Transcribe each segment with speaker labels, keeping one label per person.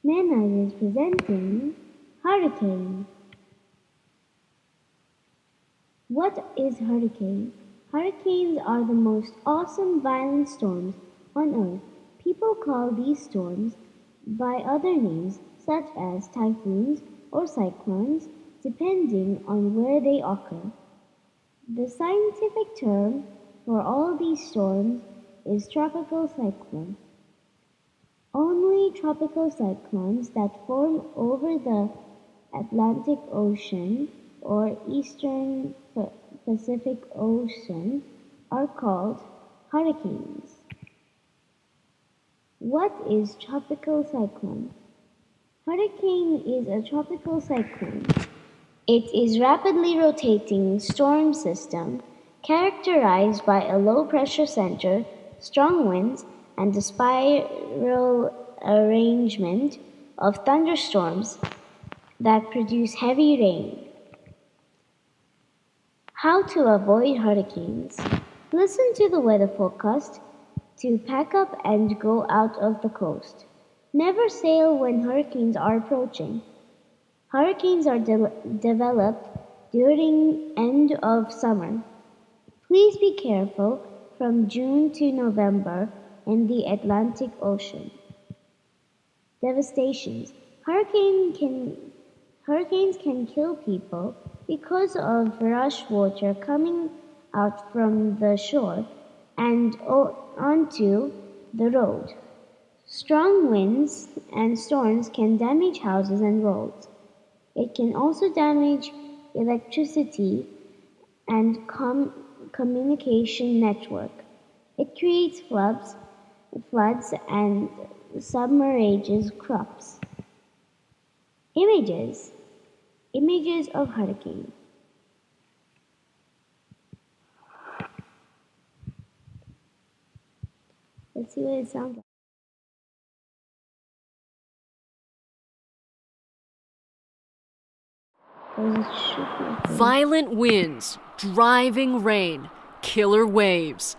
Speaker 1: Mehnaz is presenting Hurricane. What is hurricane? Hurricanes are the most awesome violent storms on earth. People call these storms by other names such as typhoons or cyclones depending on where they occur. The scientific term for all these storms is tropical cyclone. Only tropical cyclones that form over the Atlantic Ocean or Eastern Pacific Ocean are called hurricanes. What is tropical cyclone? Hurricane is a tropical cyclone. It is rapidly rotating storm system characterized by a low pressure center, strong winds, and the spiral arrangement of thunderstorms that produce heavy rain. How to avoid hurricanes. Listen to the weather forecast to pack up and go out of the coast. Never sail when hurricanes are approaching. Hurricanes are developed during end of summer. Please be careful from June to November in the Atlantic Ocean. Devastations. Hurricanes can kill people because of rush water coming out from the shore and onto the road. Strong winds and storms can damage houses and roads. It can also damage electricity and communication network. It creates floods and submerges crops. Images of hurricane. Let's see what it sounds like.
Speaker 2: Violent winds, driving rain, killer waves.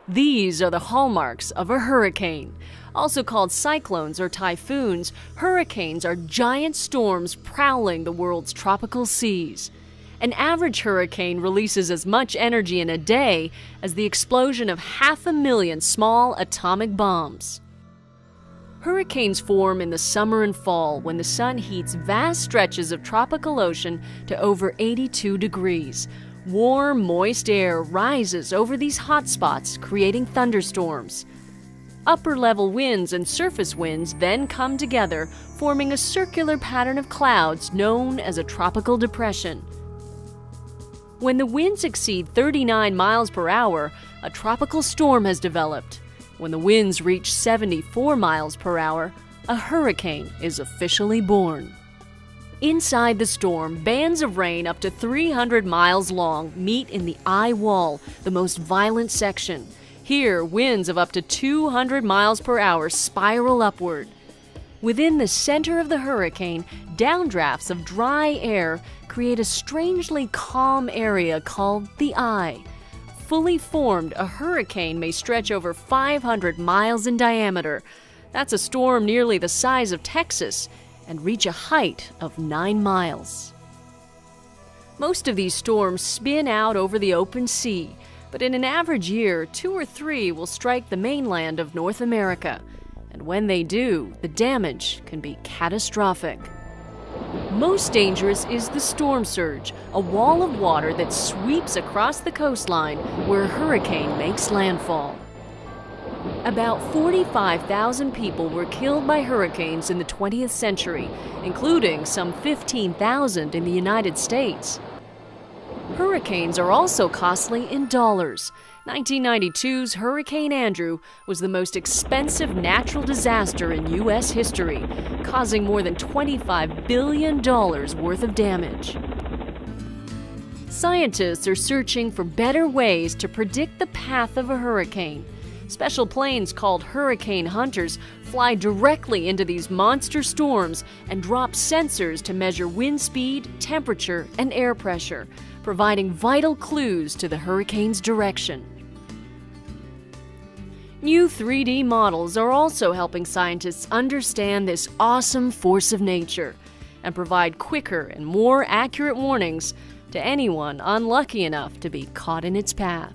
Speaker 2: These are the hallmarks of a hurricane. Also called cyclones or typhoons, hurricanes are giant storms prowling the world's tropical seas. An average hurricane releases as much energy in a day as the explosion of 500,000 small atomic bombs. Hurricanes form in the summer and fall when the sun heats vast stretches of tropical ocean to over 82 degrees. Warm, moist air rises over these hot spots, creating thunderstorms. Upper-level winds and surface winds then come together, forming a circular pattern of clouds known as a tropical depression. When the winds exceed 39 miles per hour, a tropical storm has developed. When the winds reach 74 miles per hour, a hurricane is officially born. Inside the storm, bands of rain up to 300 miles long meet in the eye wall, the most violent section. Here, winds of up to 200 miles per hour spiral upward. Within the center of the hurricane, downdrafts of dry air create a strangely calm area called the eye. Fully formed, a hurricane may stretch over 500 miles in diameter. That's a storm nearly the size of Texas, and reach a height of 9 miles. Most of these storms spin out over the open sea, but in an average year, 2 or 3 will strike the mainland of North America. And when they do, the damage can be catastrophic. Most dangerous is the storm surge, a wall of water that sweeps across the coastline where a hurricane makes landfall. About 45,000 people were killed by hurricanes in the 20th century, including some 15,000 in the United States. Hurricanes are also costly in dollars. 1992's Hurricane Andrew was the most expensive natural disaster in U.S. history, causing more than $25 billion worth of damage. Scientists are searching for better ways to predict the path of a hurricane. Special planes called hurricane hunters fly directly into these monster storms and drop sensors to measure wind speed, temperature, and air pressure, providing vital clues to the hurricane's direction. New 3D models are also helping scientists understand this awesome force of nature and provide quicker and more accurate warnings to anyone unlucky enough to be caught in its path.